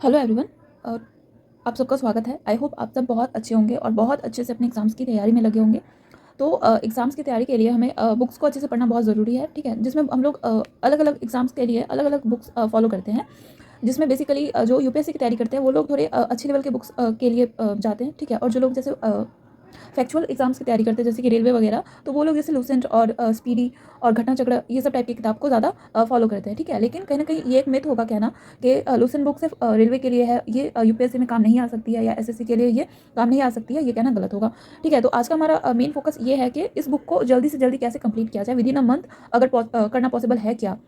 Hello everyone. आप सबका स्वागत है। आई होप आप सब बहुत अच्छे होंगे और बहुत अच्छे से अपने एग्ज़ाम्स की तैयारी में लगे होंगे। तो एग्ज़ाम्स की तैयारी के लिए हमें बुक्स को अच्छे से पढ़ना बहुत ज़रूरी है, ठीक है? जिसमें हम लोग अलग-अलग एग्ज़ाम्स के लिए अलग-अलग बुक्स फॉलो करते हैं। जिसमें बेसिकली जो यूपीएससी की तैयारी करते हैं वो लोग थोड़े अच्छे लेवल के बुक्स के लिए जाते हैं, ठीक है? और जो लोग जैसे फैक्चुअल एग्जाम्स की तैयारी करते हैं जैसे कि रेलवे वगैरह, तो वो लोग जैसे लूसेंट और स्पीडी और घटना चक्र ये सब टाइप की किताब को ज़्यादा फॉलो करते हैं, ठीक है? लेकिन कहीं ना कहीं ये एक मिथ होगा कहना कि लूसेंट बुक सिर्फ रेलवे के लिए है, ये यूपीएससी में काम नहीं आ सकती है या एसएससी के लिए ये काम नहीं आ सकती है, ये कहना गलत होगा, ठीक है? तो आज का हमारा मेन फोकस ये है कि इस बुक को जल्दी से जल्दी कैसे कंप्लीट किया जाए विद इन अ मंथ, अगर करना पॉसिबल है क्या।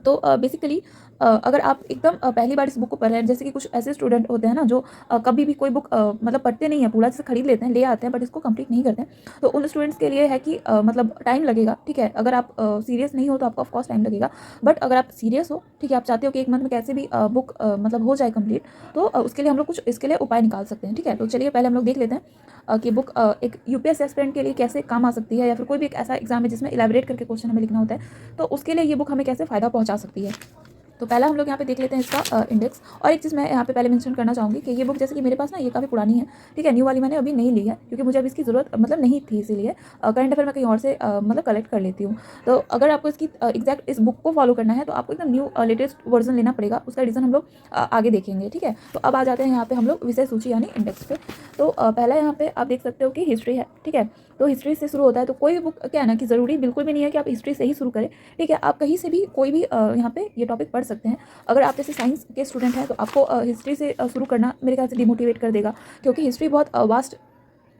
तो बेसिकली अगर आप एकदम पहली बार इस बुक को पढ़ रहे हैं, जैसे कि कुछ ऐसे स्टूडेंट होते हैं ना जो कभी भी कोई बुक मतलब पढ़ते नहीं है पूरा, जैसे खरीद लेते हैं, ले आते हैं, बट इसको कंप्लीट नहीं करते हैं, तो उन स्टूडेंट्स के लिए है कि मतलब टाइम लगेगा, ठीक है? अगर आप सीरियस नहीं हो तो आपको ऑफकोर्स टाइम लगेगा, बट अगर आप सीरियस हो, ठीक है, आप चाहते हो कि एक मंथ में कैसे भी बुक मतलब हो जाए कंप्लीट, तो उसके लिए हम लोग कुछ इसके लिए उपाय निकाल सकते हैं, ठीक है? तो चलिए पहले हम लोग देख लेते हैं कि बुक एक यूपीएससी एस्पिरेंट के लिए कैसे काम आ सकती है, या फिर कोई भी एक ऐसा एग्जाम है जिसमें इलेबरेट करके क्वेश्चन हमें लिखना होता है, तो उसके लिए ये बुक हमें कैसे फ़ायदा पहुंचा सकती है। तो पहला हम लोग यहाँ पे देख लेते हैं इसका इंडेक्स। और एक चीज़ मैं यहाँ पे पहले मेंशन करना चाहूँगी कि ये बुक जैसे कि मेरे पास ना ये काफ़ी पुरानी है, ठीक है? न्यू वाली मैंने अभी नहीं ली है क्योंकि मुझे अभी इसकी ज़रूरत मतलब नहीं थी, इसीलिए करंट अफेयर मैं कहीं और से मतलब कलेक्ट कर लेती हूँ। तो अगर आपको इसकी एग्जैक्ट इस बुक को फॉलो करना है तो आपको एकदम न्यू लेटेस्ट वर्जन लेना पड़ेगा, उसका रीज़न हम लोग आगे देखेंगे, ठीक है? तो अब आ जाते हैं यहाँ पे हम लोग विषय सूची यानी इंडेक्स पे। तो पहला यहाँ पे आप देख सकते हो कि हिस्ट्री है, ठीक है? तो हिस्ट्री से शुरू होता है, तो कोई भी बुक क्या है ना कि ज़रूरी बिल्कुल भी नहीं है कि आप हिस्ट्री से ही शुरू करें, ठीक है? आप कहीं से भी कोई भी यहाँ पे ये टॉपिक पढ़ सकते हैं। अगर आप जैसे साइंस के स्टूडेंट हैं तो आपको हिस्ट्री से शुरू करना मेरे ख्याल से डिमोटिवेट कर देगा, क्योंकि हिस्ट्री बहुत वास्ट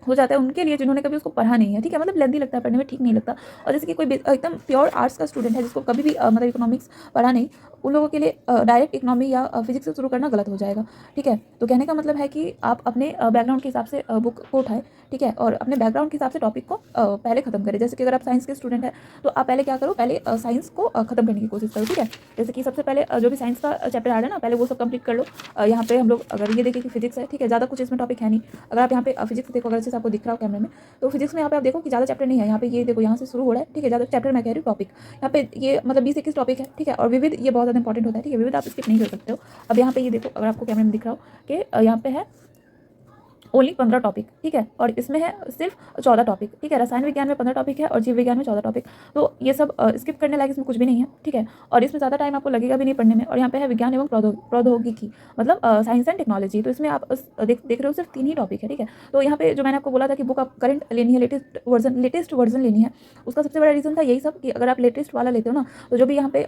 हो जाता है उनके लिए जिन्होंने कभी उसको पढ़ा नहीं है, ठीक है? मतलब लेंदी लगता है पढ़ने में, ठीक नहीं लगता। और जैसे कि कोई एकदम प्योर आर्ट्स का स्टूडेंट है जिसको कभी भी मतलब इकोनॉमिक्स पढ़ा नहीं, उन लोगों के लिए डायरेक्ट इकोनॉमी या फिजिक्स से शुरू करना गलत हो जाएगा, ठीक है? तो कहने का मतलब है कि आप अपने बैकग्राउंड के हिसाब से बुक को उठाएं, ठीक है? और अपने बैकग्राउंड के हिसाब से टॉपिक को पहले खत्म करें। जैसे कि अगर आप साइंस के स्टूडेंट हैं तो आप पहले क्या करो, पहले साइंस को खत्म करने की कोशिश करो, ठीक है? जैसे कि सबसे पहले जो भी साइंस का चैप्टर आ रहा है ना, पहले वो सब कंप्लीट कर लो। यहाँ पे हम लोग अगर ये देखें कि फिजिक्स है, ठीक है? ज़्यादा कुछ इसमें टॉपिक है नहीं। अगर आप यहाँ पे फिजिक्स देखो, अगर अच्छे से आपको दिख रहा हो कैमरे में, तो फिजिक्स में यहाँ पे आप देखो कि ज़्यादा चैप्टर नहीं है। यहाँ पे ये देखो, यहाँ से शुरू हो रहा है, ठीक है? ज़्यादा चैप्टर मैं कह रही हूँ टॉपिक, यहाँ पे ये मतलब 20-21 टॉपिक है, ठीक है? और विविध ये बहुत ज़्यादा इंपॉर्टेंट होता है, ठीक है? विविध आप स्किप नहीं कर सकते हो। अब यहाँ पे ये देखो, अगर आपको कैमरे में दिख रहा हो कि यहाँ पे है ओनली 15 टॉपिक, ठीक है? और इसमें है सिर्फ 14 टॉपिक, ठीक है? रसायन विज्ञान में 15 टॉपिक है और जीव विज्ञान में 14 टॉपिक। तो ये सब स्किप करने लायक इसमें कुछ भी नहीं है, ठीक है? और इसमें ज़्यादा टाइम आपको लगेगा भी नहीं पढ़ने में। और यहाँ पे है विज्ञान एवं प्रौद्योगिकी, मतलब साइंस एंड टेक्नोलॉजी। तो इसमें आप देख रहे हो सिर्फ 3 ही टॉपिक है, ठीक है? तो यहाँ पे जो मैंने आपको बोला था कि बुक आप करंट लेनी है, लेटेस्ट वर्जन लेनी है, उसका सबसे बड़ा रीज़न था यही सब कि अगर आप लेटेस्ट वाला लेते हो ना, तो जो भी यहाँ पे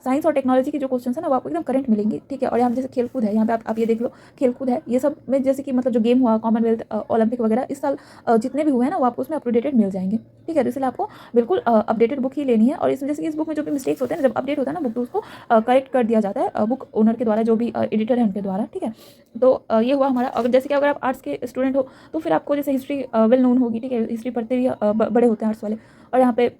साइंस और टेक्नोलॉजी के जो क्वेश्चन है ना वो आपको एकदम करंट मिलेंगे, ठीक है? और यहाँ पे जैसे खेलकूद है, यहाँ पे आप ये देख लो, खेलकूद है, ये सब में जैसे कि मतलब जो गेम हुआ, कॉमनवेल्थ, ओलंपिक वगैरह इस साल जितने भी हुए हैं ना वो आपको उसमें अपडेटेड मिल जाएंगे, ठीक है? तो इसलिए आपको बिल्कुल अपडेटेड बुक ही लेनी है। और इसमें जैसे कि इस बुक में जो भी मिस्टेक्स होते हैं ना, जब अपडेट होता है ना बुक, तो उसको करेक्ट कर दिया जाता है बुक ओनर के द्वारा, जो भी एडिटर है उनके द्वारा, ठीक है? तो ये हुआ हमारा। अगर जैसे कि अगर आप आर्ट्स के स्टूडेंट हो तो फिर आपको जैसे हिस्ट्री वेल नोन होगी, ठीक है? हिस्ट्री पढ़ते भी बड़े होते हैं आर्ट्स वाले। और यहाँ पे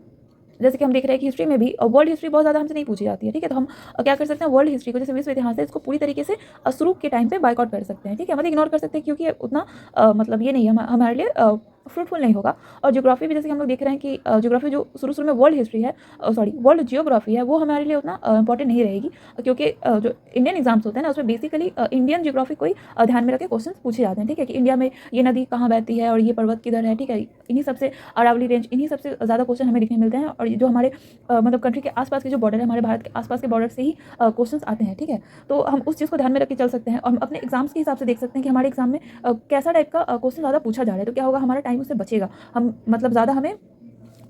जैसे कि हम देख रहे हैं कि हिस्ट्री में भी वर्ल्ड हिस्ट्री बहुत ज़्यादा हमसे नहीं पूछी जाती है, ठीक है? तो हम क्या कर सकते हैं, वर्ल्ड हिस्ट्री को, जैसे विश्व इतिहास है, इसको पूरी तरीके से शुरू के टाइम पे बाइकआउट कर सकते हैं, ठीक है? मतलब इग्नोर कर सकते हैं, क्योंकि उतना मतलब ये नहीं है हमारे लिए फ्रूटफुल नहीं होगा। और ज्योग्राफी भी जैसे कि हम लोग देख रहे हैं कि ज्योग्राफी जो शुरू में वर्ल्ड हिस्ट्री है, सॉरी वर्ल्ड जियोग्राफी है, वो हमारे लिए उतना इंपॉर्टेंट नहीं रहेगी, क्योंकि जो इंडियन एग्जाम्स होते हैं ना उसमें बेसिकली इंडियन जियोग्राफी को ही ध्यान में रख के क्वेश्चन पूछे जाते हैं, ठीक है? कि इंडिया में ये नदी कहाँ बहती है और ये पर्वत किधर है, ठीक है? इन्हीं सबसे अरावली रेंज, इन्हीं सबसे ज़्यादा क्वेश्चन हमें देखने मिलते हैं। और ये जो हमारे मतलब कंट्री के आसपास के जो बॉर्डर है, हमारे भारत के आसपास के बॉर्डर से ही क्वेश्चंस आते हैं, ठीक है? तो हम उस चीज़ को ध्यान में रख के चल सकते हैं और हम अपने एग्जाम्स के हिसाब से देख सकते हैं कि हमारे एग्जाम में कैसा टाइप का क्वेश्चन ज़्यादा पूछा जा रहा है। तो क्या होगा, हमारा टाइम उससे बचेगा, हम मतलब ज़्यादा हमें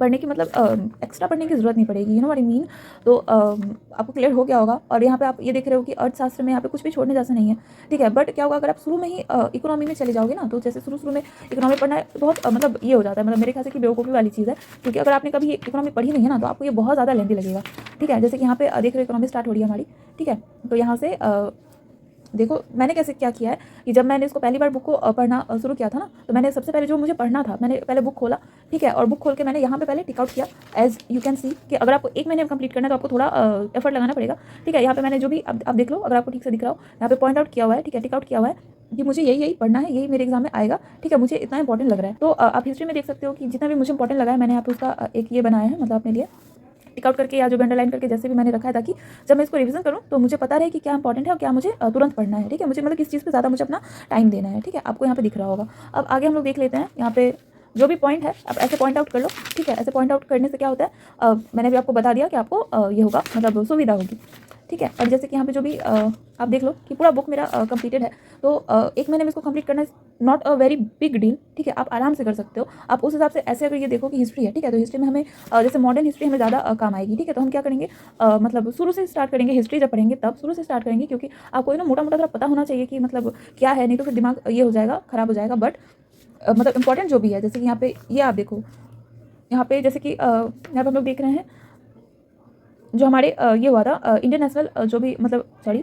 पढ़ने की मतलब एक्स्ट्रा पढ़ने की जरूरत नहीं पड़ेगी, you know what I mean. तो आपको क्लियर हो गया होगा। और यहाँ पे आप ये देख रहे हो कि अर्थशास्त्र में यहाँ पे कुछ भी छोड़ने जैसा नहीं है, ठीक है? बट क्या होगा, अगर आप शुरू में ही इकोनॉमी में चले जाओगे ना, तो जैसे शुरू में इकोनॉमी पढ़ना बहुत मतलब ये हो जाता है, मतलब मेरे ख्याल से कि बेवकूफ़ी वाली चीज़ है, क्योंकि अगर आपने कभी इकोनॉमी पढ़ी नहीं है ना तो आपको ये बहुत ज़्यादा लेंदी लगेगा, ठीक है? जैसे कि यहाँ पे देख रहे हो इकोनॉमी स्टार्ट हो रही है हमारी, ठीक है? तो यहाँ से देखो मैंने कैसे क्या किया है कि जब मैंने इसको पहली बार बुक को पढ़ना शुरू किया था ना, तो मैंने सबसे पहले जो मुझे पढ़ना था, मैंने पहले बुक खोला, ठीक है? और बुक खोल के मैंने यहाँ पे पहले टिक आउट किया। एज यू कैन सी कि अगर आपको 1 महीने में कंप्लीट करना है तो आपको थोड़ा एफर्ट लगाना पड़ेगा, ठीक है? यहाँ पे मैंने जो भी आप देख लो, अगर आपको ठीक से दिख रहा हो, यहाँ पे पॉइंट आउट किया हुआ है, ठीक है? टिक आउट किया हुआ है कि मुझे यही पढ़ना है, यही मेरे एग्जाम में आएगा, ठीक है? मुझे इतना इंपॉर्टेंट लग रहा है। तो आप हिस्ट्री में देख सकते हो कि जितना भी मुझे इंपॉर्टेंट लगा है मैंने यहाँ पे उसका एक ये बनाया है, मतलब अपने लिए टिक आउट करके या जो भी अंडरलाइन करके जैसे भी मैंने रखा है, ताकि जब मैं इसको रिवीजन करूँ तो मुझे पता रहे कि क्या इंपॉर्टेंट है और क्या मुझे तुरंत पढ़ना है, ठीक है। मुझे मतलब किस चीज़ पे ज़्यादा मुझे अपना टाइम देना है, ठीक है। आपको यहाँ पे दिख रहा होगा। अब आगे हम लोग देख लेते हैं यहाँ पे जो भी पॉइंट है आप ऐसे पॉइंट आउट कर लो, ठीक है। ऐसे पॉइंट आउट करने से क्या होता है, मैंने भी आपको बता दिया कि आपको ये होगा, मतलब सुविधा होगी, ठीक है। और जैसे कि यहाँ पे जो भी आप देख लो कि पूरा बुक मेरा कंप्लीटेड है, तो 1 महीने में इसको कंप्लीट करना not a very big deal, ठीक है। आप आराम से कर सकते हो। आप उस हिसाब से ऐसे अगर ये देखो कि हिस्ट्री है, ठीक है, तो हिस्ट्री में हमें जैसे मॉडर्न हिस्ट्री हमें ज़्यादा काम आएगी, ठीक है। तो हम क्या करेंगे, मतलब शुरू से स्टार्ट करेंगे। हिस्ट्री जब पढ़ेंगे तब शुरू से स्टार्ट करेंगे, क्योंकि आपको ना मोटा मोटा थोड़ा पता होना चाहिए कि मतलब क्या है, नहीं तो फिर दिमाग ये हो जाएगा, ख़राब हो जाएगा। बट मतलब इंपॉर्टेंट जो भी है, जैसे कि यहाँ पे ये आप देखो, यहाँ पे जैसे कि यहाँ पे हम लोग देख रहे हैं जो हमारे ये हुआ था इंडियन नेशनल जो भी मतलब सॉरी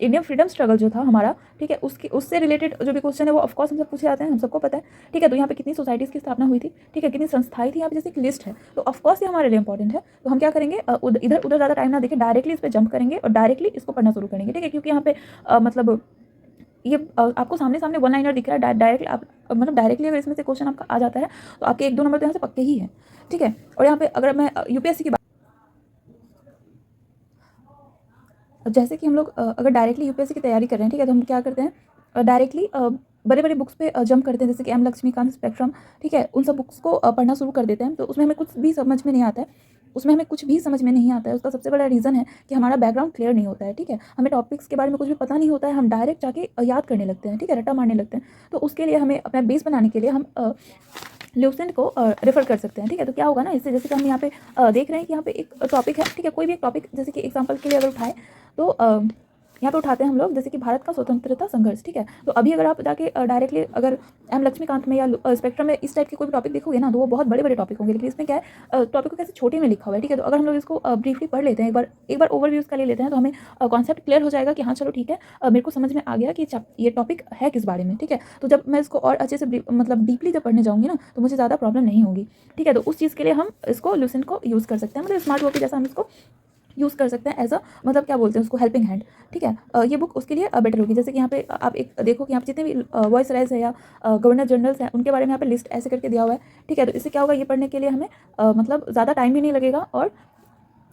इंडियन फ्रीडम स्ट्रगल जो था हमारा, ठीक है, उससे रिलेटेड जो भी क्वेश्चन है वो ऑफकोर्स हमसे पूछे जाते हैं, हम सबको पता है, ठीक है। तो यहाँ पे कितनी सोसाइटीज़ की स्थापना हुई थी, ठीक है, कितनी संस्थाएं थी, यहाँ पे जैसे एक लिस्ट है, तो ऑफकोर्स ये हमारे लिए इंपॉर्टेंट है। तो हम क्या करेंगे, इधर उधर ज़्यादा टाइम ना देके डायरेक्टली इस पर जंप करेंगे और डायरेक्टली इसको पढ़ना शुरू करेंगे, ठीक है। क्योंकि यहाँ पे मतलब ये आपको सामने सामने वन लाइनर दिख रहा है, डायरेक्टली आप मतलब डायरेक्टली अगर इसमें से क्वेश्चन आपका आ जाता है तो आपके 1-2 नंबर तो यहाँ से पक्के ही है, ठीक है। और यहाँ पे अगर मैं यूपीएससी की जैसे कि हम लोग अगर डायरेक्टली यूपीएससी की तैयारी कर रहे हैं, ठीक है, तो हम क्या करते हैं, डायरेक्टली बड़े बड़े बुक्स पे जंप करते हैं, जैसे कि एम लक्ष्मीकांत स्पेक्ट्रम, ठीक है, उन सब बुक्स को पढ़ना शुरू कर देते हैं। तो उसमें हमें कुछ भी समझ में नहीं आता है, उसमें हमें कुछ भी समझ में नहीं आता है। उसका सबसे बड़ा रीज़न है कि हमारा बैकग्राउंड क्लियर नहीं होता है, ठीक है। हमें टॉपिक्स के बारे में कुछ भी पता नहीं होता है, हम डायरेक्ट जाके याद करने लगते हैं, ठीक है, रट्टा मारने लगते हैं। तो उसके लिए हमें अपना बेस बनाने के लिए हम ल्यूसेंट को रेफर कर सकते हैं, ठीक है। तो क्या होगा ना, इससे जैसे कि हम यहाँ पे देख रहे हैं कि यहाँ पे एक टॉपिक है, ठीक है, कोई भी एक टॉपिक जैसे कि एग्जांपल के लिए अगर उठाए तो यहाँ पे उठाते हैं हम लोग जैसे कि भारत का स्वतंत्रता संघर्ष, ठीक है। तो अभी अगर आप जाके डायरेक्टली अगर एम लक्ष्मीकांत में या स्पेक्ट्रम में इस टाइप के कोई भी टॉपिक देखोगे ना, तो वो बहुत बड़े बड़े टॉपिक होंगे, लेकिन इसमें क्या है, टॉपिक को कैसे छोटे में लिखा हुआ है, ठीक है। तो अगर हम लोग इसको ब्रीफली पढ़ लेते हैं, एक बार ओवरव्यू इसका ले लेते हैं, तो हमें कॉन्सेप्ट क्लियर हो जाएगा कि हाँ चलो ठीक है, मेरे को समझ में आ गया कि ये टॉपिक है किस बारे में, ठीक है। तो जब मैं इसको और अच्छे से मतलब डीपली जब पढ़ने जाऊँगी ना, तो मुझे ज़्यादा प्रॉब्लम नहीं होगी, ठीक है। तो उस चीज़ के लिए हम इसको ल्यूसेंट को यूज़ कर सकते हैं, मतलब स्मार्ट वर्क जैसा हम इसको यूज़ कर सकते हैं एज अ मतलब क्या बोलते हैं उसको, हेल्पिंग हैंड, ठीक है। ये बुक उसके लिए बेटर होगी। जैसे कि यहाँ पे आप एक देखो कि यहाँ पे जितने भी वॉइस राइज है या गवर्नर जनरल्स हैं, उनके बारे में यहाँ पे लिस्ट ऐसे करके दिया हुआ है, ठीक है। तो इससे क्या होगा, ये पढ़ने के लिए हमें मतलब ज़्यादा टाइम भी नहीं लगेगा और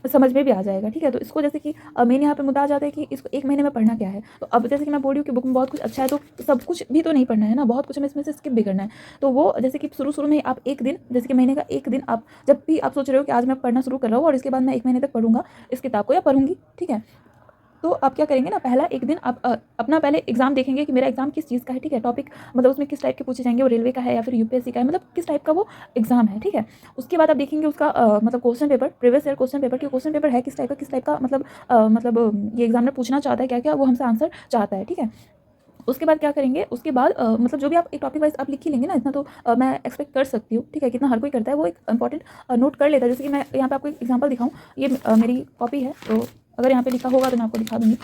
समझ में भी आ जाएगा, ठीक है। तो इसको जैसे कि मेन यहाँ पे मुद्दा आ जाता है कि इसको 1 महीने में पढ़ना क्या है। तो अब जैसे कि मैं बोल रही हूँ कि बुक में बहुत कुछ अच्छा है, तो सब कुछ भी तो नहीं पढ़ना है ना, बहुत कुछ हमें इसमें से स्किप भी करना है। तो वो जैसे कि शुरू में आप 1 दिन, जैसे कि महीने का 1 दिन आप जब भी आप सोच रहे हो कि आज मैं पढ़ना शुरू कर रहा हूँ और इसके बाद मैं 1 महीने तक पढ़ूंगा इस किताब को या पढ़ूंगी, ठीक है। तो आप क्या करेंगे ना, पहला 1 दिन आप अपना पहले एग्जाम देखेंगे कि मेरा एग्जाम किस चीज़ का है, ठीक है। टॉपिक मतलब उसमें किस टाइप के पूछे जाएंगे, वो रेलवे का है या फिर यूपीएससी का है, मतलब किस टाइप का वो एग्जाम है, ठीक है। उसके बाद आप देखेंगे उसका मतलब question paper, previous year question paper, कि क्वेश्चन पेपर है किस टाइप का मतलब ये एग्जामिनर पूछना चाहता है, क्या क्या वो हमसे आंसर चाहता है, ठीक है। उसके बाद क्या करेंगे, उसके बाद मतलब जो भी आप एक टॉपिक वाइज आप लिख ही लेंगे ना, इतना तो मैं एक्सपेक्ट कर सकती हूँ, ठीक है। कितना हर कोई करता है, वो एक इंपॉर्टेंट नोट कर लेता है। जैसे कि मैं यहाँ पे आपको एक एग्जांपल दिखाऊँ, ये मेरी कॉपी है, तो अगर यहाँ पे लिखा होगा तो मैं आपको दिखा दूँगी।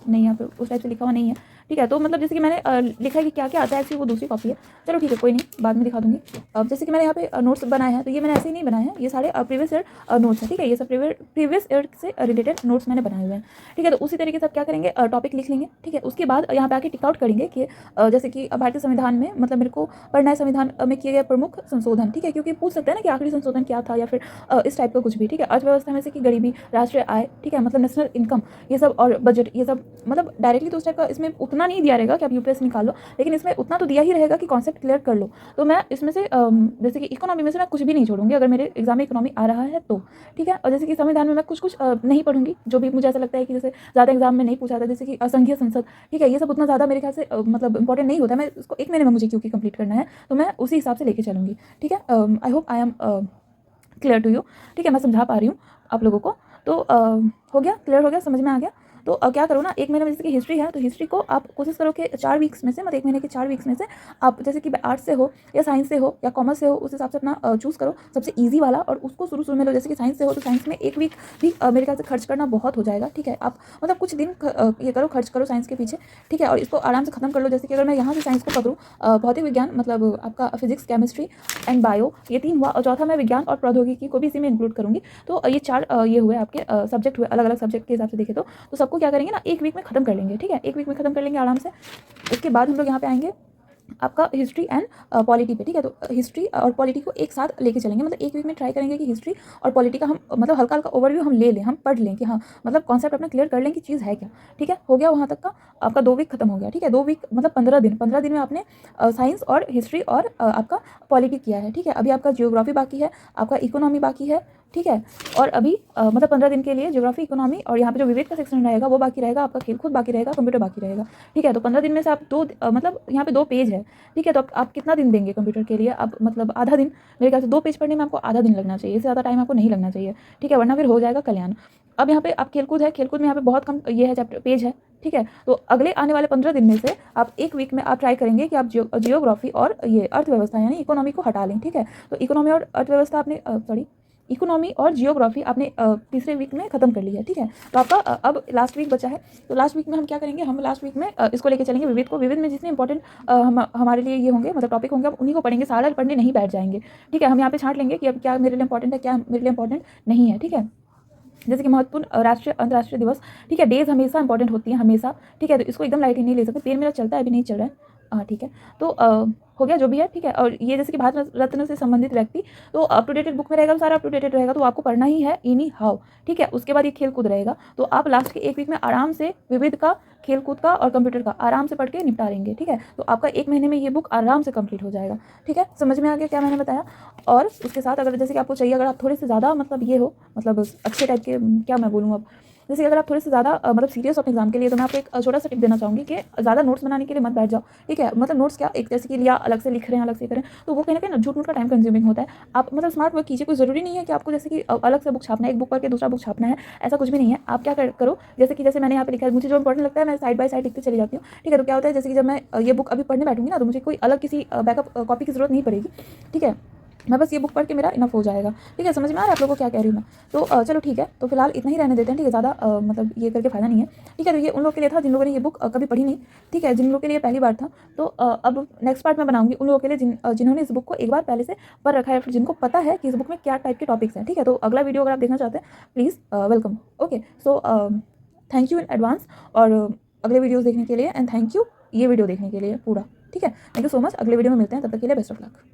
नहीं, यहाँ पे उस टाइप से लिखा हुआ नहीं है, ठीक है। तो मतलब जैसे कि मैंने लिखा है कि क्या क्या आता है, ऐसी वो दूसरी कॉपी है, चलो ठीक है, कोई नहीं, बाद में दिखा दूँगी। अब जैसे कि मैंने यहाँ पे नोट्स बनाए हैं, तो ये मैंने ऐसे ही नहीं बनाए हैं, ये सारे प्रीवियस ईयर नोट्स हैं, ठीक है। ये सब प्रीवियस ईयर से रिलेटेड नोट्स मैंने बनाए हुए हैं, ठीक है। तो उसी तरीके से आप क्या करेंगे, टॉपिक लिख लेंगे, ठीक है। उसके बाद यहाँ पे आके टिक आउट करेंगे कि जैसे कि भारतीय संविधान में मतलब मेरे को पढ़ना है संविधान में किए गए प्रमुख संशोधन, ठीक है। क्योंकि पूछ सकते हैं ना कि आखिरी संशोधन क्या था, या फिर इस टाइप का कुछ भी, ठीक है। अर्थव्यवस्था में से कि गरीबी, राष्ट्रीय आय, ठीक है, मतलब नेशनल इनकम, ये सब, और बजट, ये सब मतलब डायरेक्टली तो उस टाइप का इसमें उतना नहीं दिया रहेगा कि आप यूपीएससी निकाल लो, लेकिन इसमें उतना तो दिया ही रहेगा कि कॉन्सेप्ट क्लियर कर लो। तो मैं इसमें से जैसे कि इकोनॉमी में से मैं कुछ भी नहीं छोड़ूंगी अगर मेरे एग्जाम में इकोनॉमी आ रहा है तो, ठीक है। और जैसे कि संविधान में मैं कुछ नहीं पढ़ूंगी जो भी मुझे ऐसा लगता है कि जैसे ज़्यादा एग्जाम में नहीं पूछा था, जैसे कि असंघीय संसद, ठीक है, ये सब उतना ज़्यादा मेरे ख्याल से मतलब इंपॉर्टेंट नहीं होता है। मैं इसको 1 महीने में मुझे क्योंकि कंप्लीट करना है, तो मैं उसी हिसाब से लेके चलूँगी, ठीक है। I hope I am clear to you, ठीक है, मैं समझा पा रही हूँ आप लोगों को। तो हो गया, क्लियर हो गया, समझ में आ गया। तो क्या करो ना, 1 महीने में जैसे कि हिस्ट्री है, तो हिस्ट्री को आप कोशिश करो कि 4 वीक्स में से, मतलब 1 महीने के 4 वीक्स में से आप जैसे कि आर्ट्स से हो या साइंस से हो या कॉमर्स से हो, उस हिसाब से अपना चूज़ करो सबसे ईजी वाला, और उसको शुरू में लो। जैसे कि साइंस से हो तो साइंस में 1 वीक भी मेरे ख्याल से खर्च करना बहुत हो जाएगा, ठीक है। आप मतलब कुछ दिन ये करो, खर्च करो साइंस के पीछे, ठीक है, और इसको आराम से खत्म कर लो। जैसे कि अगर मैं यहाँ से साइंस को पकड़ूँ, भौतिक विज्ञान मतलब आपका फिजिक्स, केमिस्ट्री एंड बायो, ये 3 हुआ, और चौथा मैं विज्ञान और प्रौद्योगिकी को भी इसी में इंक्लूड करूँगी। तो ये 4 ये हुए आपके सब्जेक्ट हुए, अलग अलग सब्जेक्ट के हिसाब से देखें तो सबको क्या करेंगे ना, 1 वीक में खत्म कर लेंगे, ठीक है, 1 वीक में खत्म कर लेंगे आराम से। उसके बाद हम लोग यहाँ पे आएंगे आपका हिस्ट्री एंड पॉलिटी पे, ठीक है। तो हिस्ट्री और पॉलिटी को एक साथ लेके चलेंगे, मतलब एक वीक में ट्राई करेंगे कि हिस्ट्री और पॉलिटी का हम मतलब हल्का हल्का ओवरव्यू हम ले लें, हम पढ़ लें कि हाँ मतलब कॉन्सेप्ट अपना क्लियर कर लें कि चीज़ है क्या, ठीक है। हो गया वहाँ तक का आपका 2 वीक खत्म हो गया, ठीक है। 2 वीक मतलब 15 दिन, 15 दिन में आपने साइंस और हिस्ट्री और आपका पॉलिटी किया है, ठीक है। अभी आपका जियोग्राफी बाकी है, आपका इकोनॉमी बाकी है, ठीक है। और अभी मतलब 15 दिन के लिए जियोग्राफी, इकोनॉमी और यहाँ पे जो विवेक का सेक्शन रहेगा वो बाकी रहेगा, आपका खेल कूद बाकी रहेगा, कंप्यूटर बाकी रहेगा, ठीक है। तो 15 दिन में से आप मतलब यहाँ पे 2 पेज है, ठीक है। तो आप कितना दिन देंगे कंप्यूटर के लिए? आप मतलब आधा दिन, मेरे ख्याल से 2 पेज पढ़ने में आपको आधा दिन लगना चाहिए, इससे ज़्यादा टाइम आपको नहीं लगना चाहिए, ठीक है, वरना फिर हो जाएगा कल्याण। अब यहाँ पे आप खेलकूद है, खेलकूद में यहाँ पे बहुत कम ये है चैप्टर पेज है, ठीक है। तो अगले आने वाले 15 दिन में से आप 1 वीक में आप ट्राई करेंगे कि आप जियोग्राफी और ये अर्थव्यवस्था यानी इकोनॉमी को हटा लें, ठीक है। तो इकोनॉमी और अर्थव्यवस्था आपने इकोनॉमी और जियोग्राफी आपने तीसरे वीक में खत्म कर लिया है, ठीक है। तो आपका अब लास्ट वीक बचा है। तो लास्ट वीक में हम क्या करेंगे, हम लास्ट वीक में इसको लेके चलेंगे विविध को। विविध में जितने इंपॉर्टेंट हमारे लिए ये होंगे मतलब टॉपिक होंगे, हम उन्हीं को पढ़ेंगे, सारा पढ़ने नहीं बैठ जाएंगे, ठीक है। हम यहाँ पे छांट लेंगे कि अब क्या मेरे लिए इंपॉर्टेंट है, क्या मेरे लिए इंपॉर्टेंट नहीं है, ठीक है। जैसे कि महत्वपूर्ण राष्ट्रीय अंतर्राष्ट्रीय दिवस, ठीक है, डेज हमेशा इंपॉर्टेंट होती हैं हमेशा, ठीक है। तो इसको एकदम लाइट ही नहीं ले सकते। पेन मेरा चलता है, अभी नहीं चल रहा है, हाँ ठीक है। तो हो गया जो भी है, ठीक है। और ये जैसे कि भारत रत्न से संबंधित व्यक्ति, तो अप टू डेटेड बुक में रहेगा, तो सारा अप टू डेटेड रहेगा, तो आपको पढ़ना ही है एनी हाउ, ठीक है। उसके बाद ये खेल कूद रहेगा, तो आप लास्ट के 1 वीक में आराम से विविध का, खेल कूद का और कंप्यूटर का आराम से पढ़ के निपटा लेंगे, ठीक है। तो आपका 1 महीने में ये बुक आराम से कंप्लीट हो जाएगा, ठीक है। समझ में आ गया क्या मैंने बताया? और उसके साथ अगर जैसे कि आपको चाहिए, अगर आप थोड़े से ज़्यादा मतलब ये हो मतलब अच्छे टाइप के, क्या मैं बोलूँ अब, जैसे अगर आप थोड़े से ज़्यादा मतलब सीरियस हो अपने एग्जाम के लिए, तो मैं आपको एक छोटा सा टिप देना चाहूँगी कि ज़्यादा नोट्स बनाने के लिए मत बैठ जाओ, ठीक है। मतलब नोट्स क्या, एक जैसे कि लिया अलग से लिख रहे हैं, अलग से करें, तो वो कहीं ना कहीं ना झूठ मूठ का टाइम कंज्यूमिंग होता है। आप मतलब स्मार्ट वर्क कीजिए, कोई ज़रूरी नहीं है कि आपको जैसे कि अलग से बुक छापना है, एक बुक पढ़ के दूसरा बुक छापना है, ऐसा कुछ भी नहीं है। आप क्या करो, जैसे मैंने यहाँ पे लिखा है, मुझे जो इंपॉर्टेंट लगता है मैं साइड बाय साइड लिखते चली जाती हूँ, ठीक है। तो क्या होता है, जैसे कि जब मैं ये बुक अभी पढ़ने बैठूंगी ना, तो मुझे कोई अलग किसी बैकअप कॉपी की जरूरत नहीं पड़ेगी, ठीक है। मैं बस ये बुक पढ़ के मेरा इनफ हो जाएगा, ठीक है। समझ में आ रहा है आप लोगों को क्या कह रही हूँ मैं? तो चलो ठीक है, तो फिलहाल इतना ही रहने देते हैं, ठीक है। ज़्यादा मतलब ये करके फ़ायदा नहीं है, ठीक है। तो ये उन लोगों के लिए था जिन लोगों ने ये बुक कभी पढ़ी नहीं, ठीक है, जिन लोगों के लिए पहली बार था। तो अब नेक्स्ट पार्ट मैं बनाऊंगी उन लोगों के लिए जिन्होंने इस बुक को एक बार पहले से पढ़ रखा है, फिर जिनको पता है कि इस बुक में क्या टाइप के टॉपिक्स हैं, ठीक है। तो अगला वीडियो अगर आप देखना चाहते हैं, please welcome, okay. So thank you in advance, और अगले वीडियोज़ देखने के लिए, एंड थैंक यू ये वीडियो देखने के लिए पूरा, ठीक है। Thank you so much. अगले वीडियो में मिलते हैं, तब तक के लिए बेस्ट ऑफ लक।